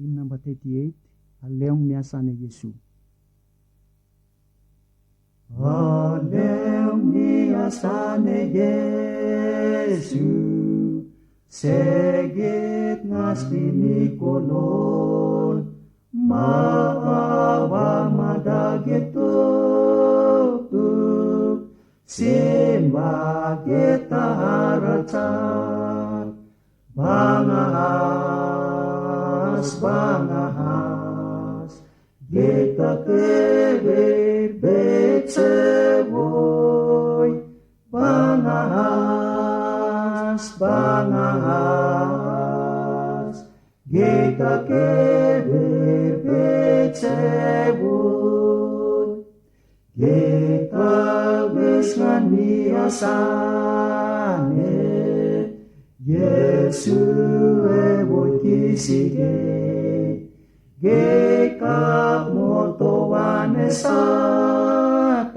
Hymn number 38, Aleong miasane Yesu. Aleong miasane Yesu, segit ngas pinikolon, maawa madagetuk, simbaget taharacat, bangahas, geta kebe betsewoy, bangahas, geta kebe betsewoy, geta besngan miasane, Yesu ewoy kisige, gekap motowane satan,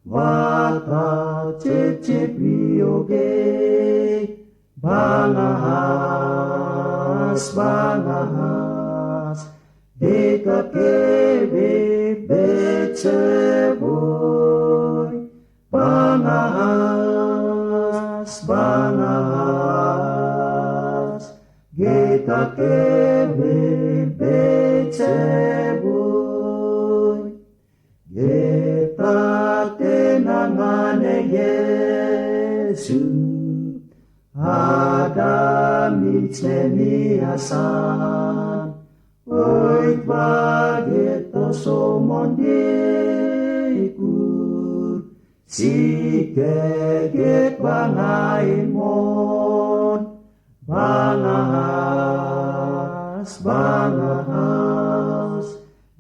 wata ciciprioge, bangahas, gekap kebe betseboy, bangahas, geta kebe betseboy, geta tenangane Yesu, adamit semiasan, oit bageto somondikur, sikeget bangaimon, bangahas,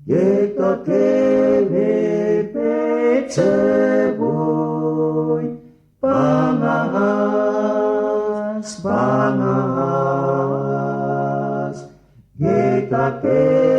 geta kebe betseboy, bangahas, geta kebe